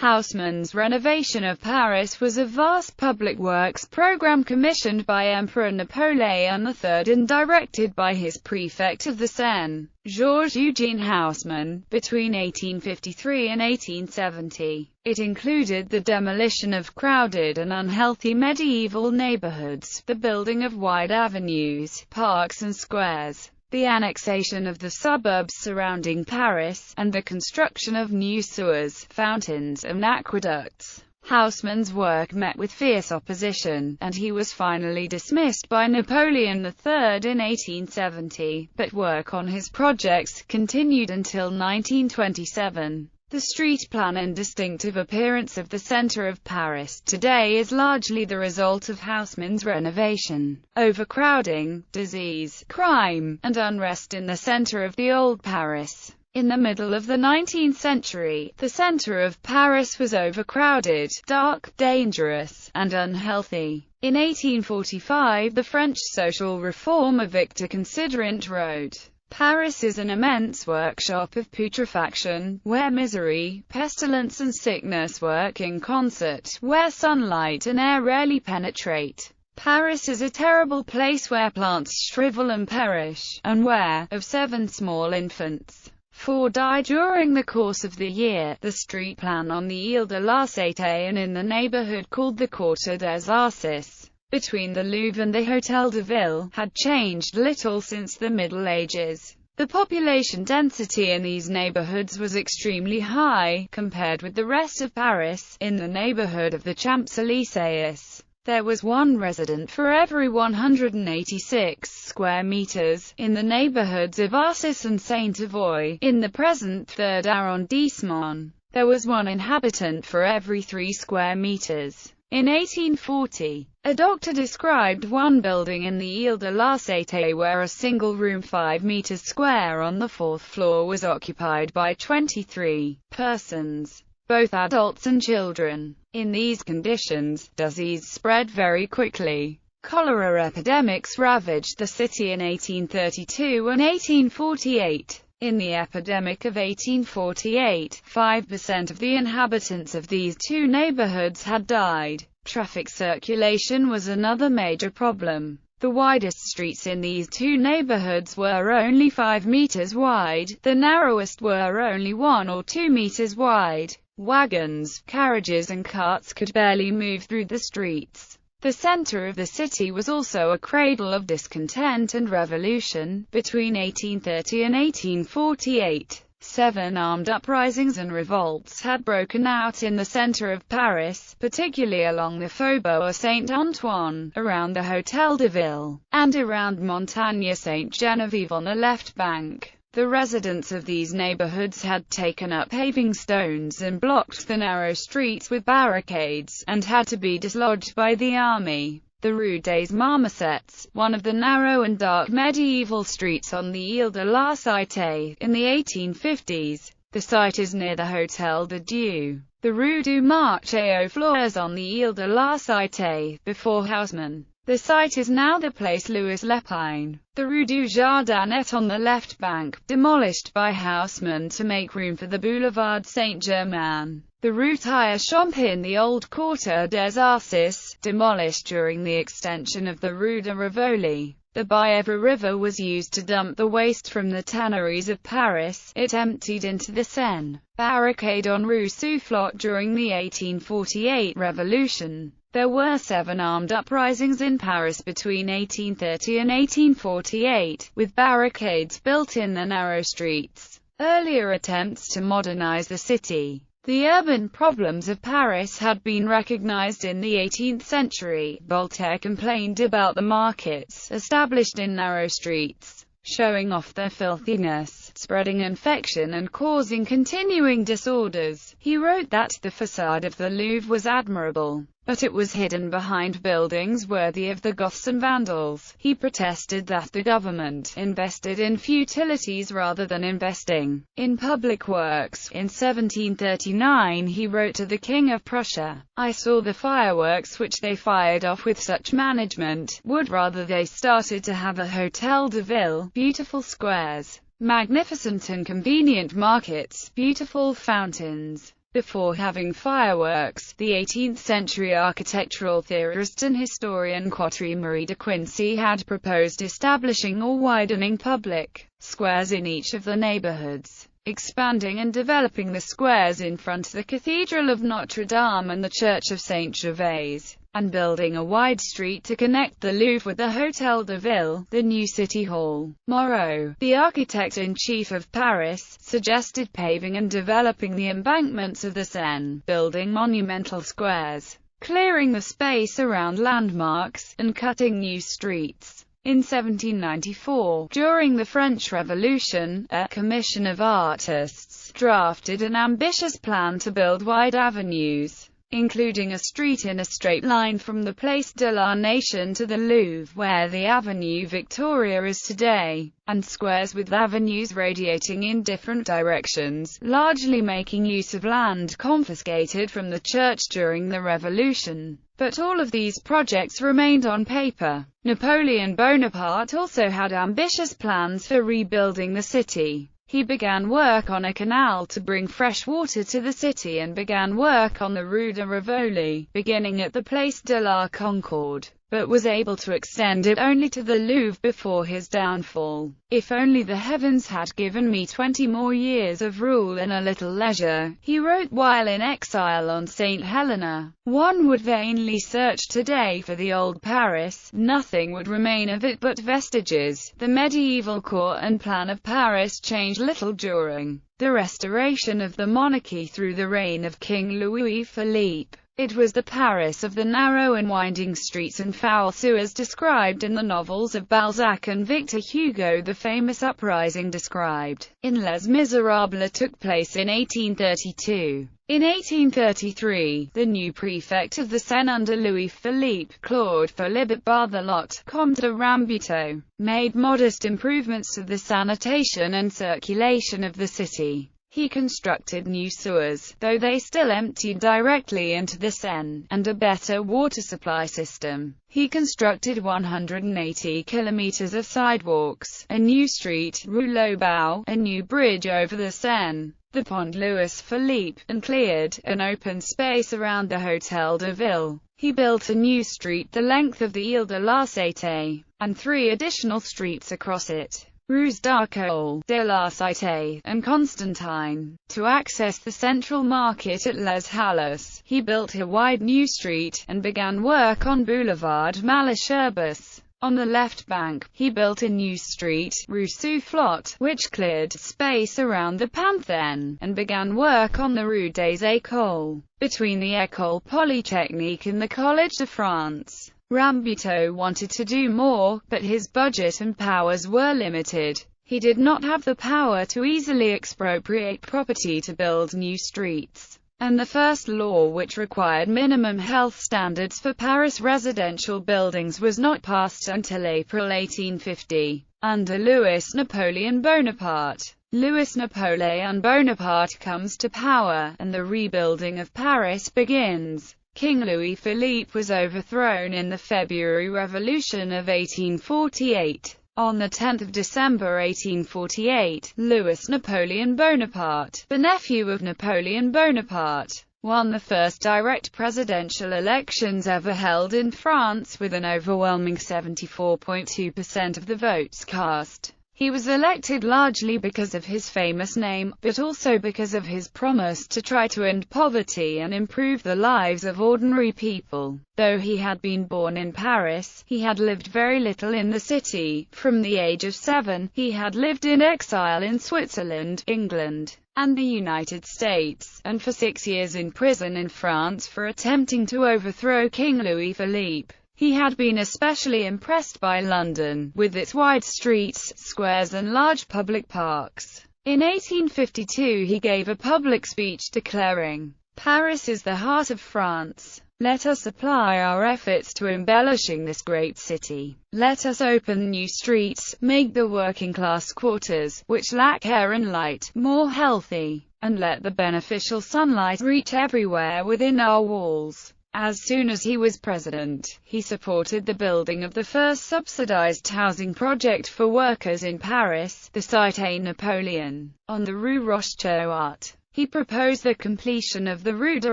Haussmann's Renovation of Paris was a vast public works program commissioned by Emperor Napoleon III and directed by his prefect of the Seine, Georges-Eugène Haussmann, between 1853 and 1870. It included the demolition of crowded and unhealthy medieval neighborhoods, the building of wide avenues, parks and squares, the annexation of the suburbs surrounding Paris, and the construction of new sewers, fountains, and aqueducts. Haussmann's work met with fierce opposition, and he was finally dismissed by Napoleon III in 1870, but work on his projects continued until 1927. The street plan and distinctive appearance of the center of Paris today is largely the result of Haussmann's renovation. Overcrowding, disease, crime, and unrest in the center of the old Paris. In the middle of the 19th century, the center of Paris was overcrowded, dark, dangerous, and unhealthy. In 1845, the French social reformer Victor Considerant wrote, "Paris is an immense workshop of putrefaction, where misery, pestilence and sickness work in concert, where sunlight and air rarely penetrate. Paris is a terrible place where plants shrivel and perish, and where, of 7 small infants, 4 die during the course of the year." The street plan on the Ile de la Cité and in the neighborhood called the Quartier des Arcis, between the Louvre and the Hôtel de Ville, had changed little since the Middle Ages. The population density in these neighborhoods was extremely high, compared with the rest of Paris. In the neighborhood of the Champs-Élysées, there was 1 resident for every 186 square meters. In the neighborhoods of Arcis and Saint-Avoy, in the present 3rd arrondissement, there was 1 inhabitant for every 3 square meters. In 1840, a doctor described one building in the Ile de la Cité where a single room 5 meters square on the 4th floor was occupied by 23 persons, both adults and children. In these conditions, disease spread very quickly. Cholera epidemics ravaged the city in 1832 and 1848. In the epidemic of 1848, 5% of the inhabitants of these 2 neighborhoods had died. Traffic circulation was another major problem. The widest streets in these 2 neighborhoods were only 5 meters wide, the narrowest were only 1 or 2 meters wide. Wagons, carriages and carts could barely move through the streets. The center of the city was also a cradle of discontent and revolution. Between 1830 and 1848, 7 armed uprisings and revolts had broken out in the center of Paris, particularly along the Faubourg Saint-Antoine, around the Hôtel de Ville, and around Montagne Sainte-Geneviève on the left bank. The residents of these neighborhoods had taken up paving stones and blocked the narrow streets with barricades, and had to be dislodged by the army. The Rue des Marmosettes, one of the narrow and dark medieval streets on the Ile de la Cité, in the 1850s. The site is near the Hôtel de Dieu. The Rue du Marché aux Fleurs on the Ile de la Cité, before Haussmann. The site is now the Place Louis Lépine. The Rue du Jardinet on the left bank, demolished by Haussmann to make room for the Boulevard Saint-Germain. The Rue Tire-Champ in the old Quartier des Arcis, demolished during the extension of the Rue de Rivoli. The Bièvre River was used to dump the waste from the tanneries of Paris. It emptied into the Seine. Barricade on Rue Soufflot during the 1848 Revolution. There were 7 armed uprisings in Paris between 1830 and 1848, with barricades built in the narrow streets. Earlier attempts to modernize the city. The urban problems of Paris had been recognized in the 18th century. Voltaire complained about the markets, established in narrow streets, showing off their filthiness, spreading infection and causing continuing disorders. He wrote that the facade of the Louvre was admirable, but it was hidden behind buildings worthy of the Goths and Vandals. He protested that the government invested in futilities rather than investing in public works. In 1739 he wrote to the King of Prussia, "I saw the fireworks which they fired off with such management, would rather they started to have a Hôtel de Ville, beautiful squares, magnificent and convenient markets, beautiful fountains, Before having fireworks, the 18th-century architectural theorist and historian Quatre Marie de Quincy had proposed establishing or widening public squares in each of the neighborhoods, expanding and developing the squares in front of the Cathedral of Notre Dame and the Church of Saint-Gervais, and building a wide street to connect the Louvre with the Hôtel de Ville, the new city hall. Moreau, the architect-in-chief of Paris, suggested paving and developing the embankments of the Seine, building monumental squares, clearing the space around landmarks, and cutting new streets. In 1794, during the French Revolution, a commission of artists drafted an ambitious plan to build wide avenues, including a street in a straight line from the Place de la Nation to the Louvre, where the Avenue Victoria is today, and squares with avenues radiating in different directions, largely making use of land confiscated from the church during the Revolution. But all of these projects remained on paper. Napoleon Bonaparte also had ambitious plans for rebuilding the city. He began work on a canal to bring fresh water to the city and began work on the Rue de Rivoli, beginning at the Place de la Concorde, but was able to extend it only to the Louvre before his downfall. "If only the heavens had given me 20 more years of rule and a little leisure," he wrote while in exile on St. Helena. "One would vainly search today for the old Paris. Nothing would remain of it but vestiges." The medieval core and plan of Paris changed little during the restoration of the monarchy through the reign of King Louis-Philippe. It was the Paris of the narrow and winding streets and foul sewers described in the novels of Balzac and Victor Hugo. The famous uprising described in Les Miserables took place in 1832. In 1833, the new prefect of the Seine under Louis-Philippe, Claude Philibert Barthelot, Comte de Rambuteau, made modest improvements to the sanitation and circulation of the city. He constructed new sewers, though they still emptied directly into the Seine, and a better water supply system. He constructed 180 kilometers of sidewalks, a new street, Rue Lobau, a new bridge over the Seine, the Pont Louis-Philippe, and cleared an open space around the Hôtel de Ville. He built a new street the length of the Ile de la Cité, and 3 additional streets across it, Rues d'Arcole, de la Cité, and Constantine. To access the central market at Les Halles, he built a wide new street, and began work on Boulevard Malesherbes. On the left bank, he built a new street, Rue Soufflot, which cleared space around the Panthéon, and began work on the Rue des Écoles, between the École Polytechnique and the Collège de France. Rambuteau wanted to do more, but his budget and powers were limited. He did not have the power to easily expropriate property to build new streets, and the first law which required minimum health standards for Paris residential buildings was not passed until April 1850, under Louis Napoleon Bonaparte. Louis Napoleon Bonaparte comes to power, and the rebuilding of Paris begins. King Louis-Philippe was overthrown in the February Revolution of 1848. On 10 December 1848, Louis Napoleon Bonaparte, the nephew of Napoleon Bonaparte, won the first direct presidential elections ever held in France with an overwhelming 74.2% of the votes cast. He was elected largely because of his famous name, but also because of his promise to try to end poverty and improve the lives of ordinary people. Though he had been born in Paris, he had lived very little in the city. From the age of 7, he had lived in exile in Switzerland, England, and the United States, and for 6 years in prison in France for attempting to overthrow King Louis-Philippe. He had been especially impressed by London, with its wide streets, squares and large public parks. In 1852 he gave a public speech declaring, "Paris is the heart of France. Let us apply our efforts to embellishing this great city. Let us open new streets, make the working-class quarters, which lack air and light, more healthy, and let the beneficial sunlight reach everywhere within our walls." As soon as he was president, he supported the building of the first subsidized housing project for workers in Paris, the Cité Napoleon, on the Rue Rochereau. He proposed the completion of the Rue de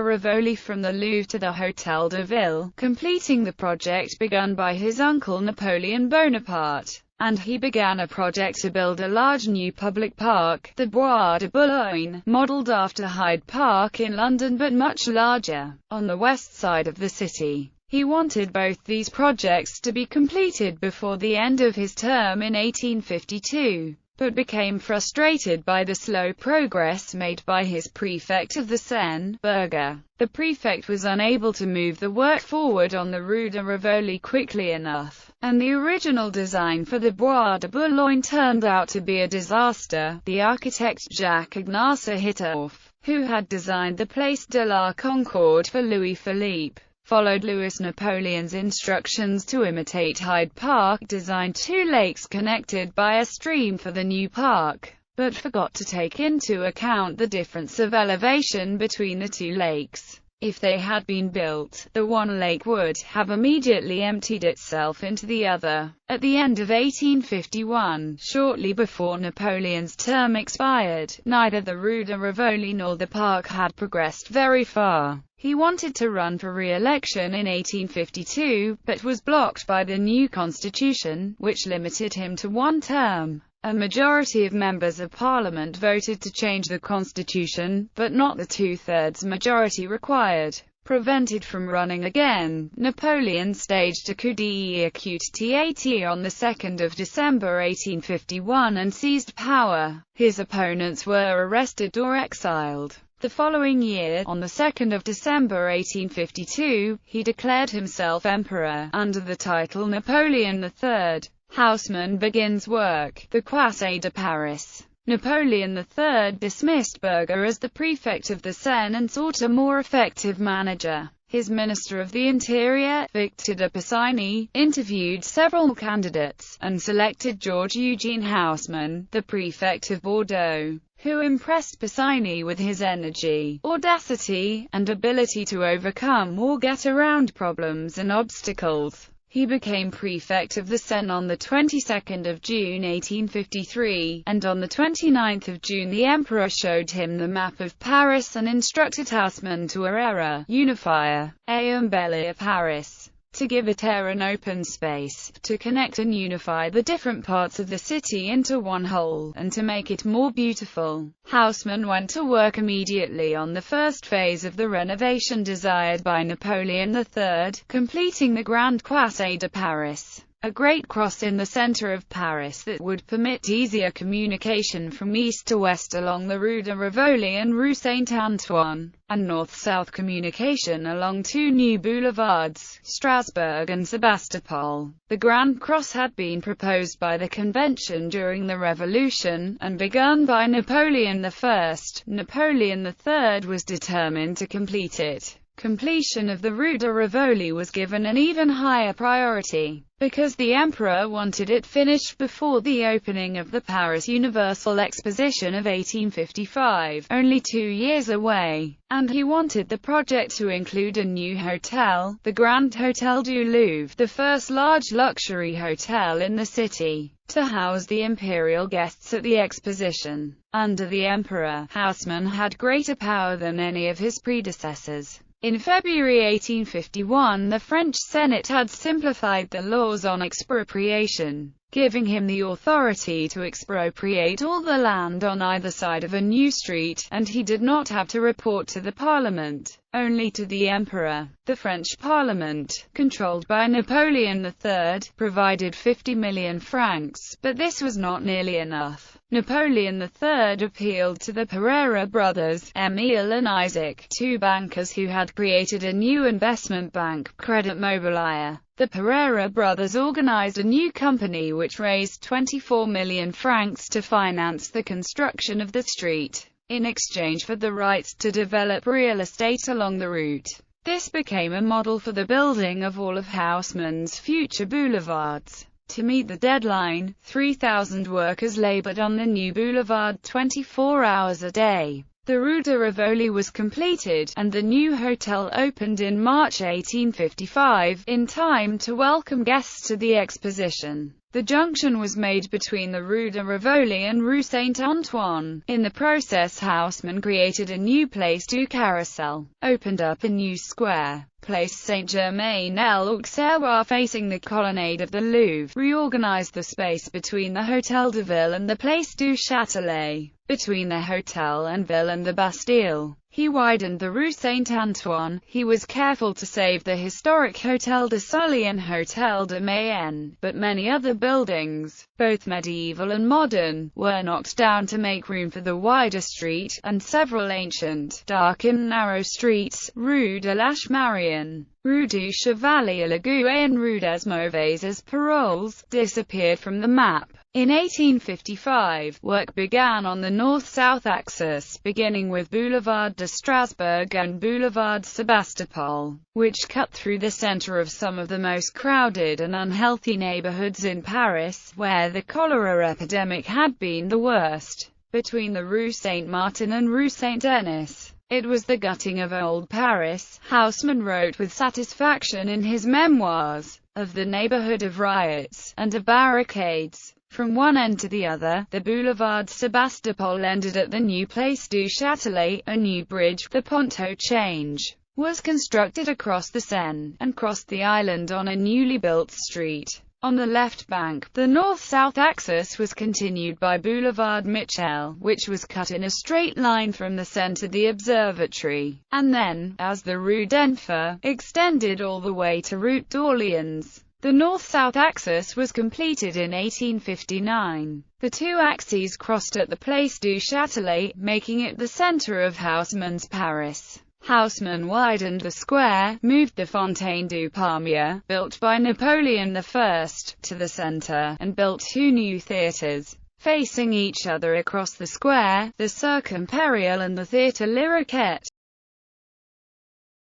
Rivoli from the Louvre to the Hôtel de Ville, completing the project begun by his uncle Napoleon Bonaparte. And he began a project to build a large new public park, the Bois de Boulogne, modelled after Hyde Park in London but much larger, on the west side of the city. He wanted both these projects to be completed before the end of his term in 1852, but became frustrated by the slow progress made by his prefect of the Seine, Berger. The prefect was unable to move the work forward on the Rue de Rivoli quickly enough, and the original design for the Bois de Boulogne turned out to be a disaster. The architect Jacques-Ignace Hittorf, who had designed the Place de la Concorde for Louis Philippe, followed Louis Napoleon's instructions to imitate Hyde Park, designed two lakes connected by a stream for the new park, but forgot to take into account the difference of elevation between the two lakes. If they had been built, the one lake would have immediately emptied itself into the other. At the end of 1851, shortly before Napoleon's term expired, neither the Rue de Rivoli nor the park had progressed very far. He wanted to run for re-election in 1852, but was blocked by the new constitution, which limited him to one term. A majority of members of parliament voted to change the constitution, but not the two-thirds majority required. Prevented from running again, Napoleon staged a coup d'état on the 2nd of December 1851 and seized power. His opponents were arrested or exiled. The following year, on the 2nd of December 1852, he declared himself emperor, under the title Napoleon III. Haussmann begins work, the Croisée de Paris. Napoleon III dismissed Berger as the prefect of the Seine and sought a more effective manager. His Minister of the Interior, Victor de Pisani, interviewed several candidates, and selected Georges-Eugène Haussmann, the prefect of Bordeaux, who impressed Pisani with his energy, audacity, and ability to overcome or get around problems and obstacles. He became prefect of the Seine on the 22nd of June 1853, and on the 29th of June the emperor showed him the map of Paris and instructed Haussmann to unify and embellir Paris, to give it an open space, to connect and unify the different parts of the city into one whole, and to make it more beautiful. Haussmann went to work immediately on the first phase of the renovation desired by Napoleon III, completing the Grand Croisée de Paris, a great cross in the center of Paris that would permit easier communication from east to west along the Rue de Rivoli and Rue Saint-Antoine, and north-south communication along two new boulevards, Strasbourg and Sebastopol. The Grand Cross had been proposed by the convention during the Revolution, and begun by Napoleon I. Napoleon III was determined to complete it. Completion of the Rue de Rivoli was given an even higher priority, because the emperor wanted it finished before the opening of the Paris Universal Exposition of 1855, only 2 years away, and he wanted the project to include a new hotel, the Grand Hôtel du Louvre, the first large luxury hotel in the city, to house the imperial guests at the exposition. Under the emperor, Haussmann had greater power than any of his predecessors. In February 1851, the French Senate had simplified the laws on expropriation, giving him the authority to expropriate all the land on either side of a new street, and he did not have to report to the parliament, only to the emperor. The French parliament, controlled by Napoleon III, provided 50 million francs, but this was not nearly enough. Napoleon III appealed to the Pereira brothers, Émile and Isaac, two bankers who had created a new investment bank, Credit Mobilier. The Pereira brothers organized a new company which raised 24 million francs to finance the construction of the street, in exchange for the rights to develop real estate along the route. This became a model for the building of all of Haussmann's future boulevards. To meet the deadline, 3,000 workers labored on the new boulevard 24 hours a day. The Rue de Rivoli was completed, and the new hotel opened in March 1855, in time to welcome guests to the exposition. The junction was made between the Rue de Rivoli and Rue Saint-Antoine. In the process, Haussmann created a new Place du Carrousel, opened up a new square, Place Saint-Germain-l'Auxerrois facing the colonnade of the Louvre, reorganized the space between the Hôtel de Ville and the Place du Châtelet, between the Hôtel and Ville and the Bastille. He widened the Rue Saint-Antoine. He was careful to save the historic Hôtel de Sully and Hôtel de Mayenne, but many other buildings, both medieval and modern, were knocked down to make room for the wider street, and several ancient, dark and narrow streets, Rue de l'Arche-Marion, Rue du Chevalier-Laguet and Rue des Mauvaises Paroles, disappeared from the map. In 1855, work began on the north-south axis, beginning with Boulevard de Strasbourg and Boulevard Sébastopol, which cut through the center of some of the most crowded and unhealthy neighborhoods in Paris, where the cholera epidemic had been the worst. Between the Rue Saint-Martin and Rue Saint-Denis, it was the gutting of old Paris, Haussmann wrote with satisfaction in his memoirs, of the neighborhood of riots and of barricades. From one end to the other, the Boulevard Sébastopol ended at the new Place du Châtelet. A new bridge, the Pont au Change, was constructed across the Seine, and crossed the island on a newly built street. On the left bank, the north-south axis was continued by Boulevard Michel, which was cut in a straight line from the Seine to the Observatory, and then, as the Rue d'Enfer, extended all the way to Route d'Orléans. The north-south axis was completed in 1859. The two axes crossed at the Place du Châtelet, making it the center of Haussmann's Paris. Haussmann widened the square, moved the Fontaine du Palmier, built by Napoleon I, to the center, and built two new theaters, facing each other across the square, the Cirque Impérial and the Théâtre Lyriquet.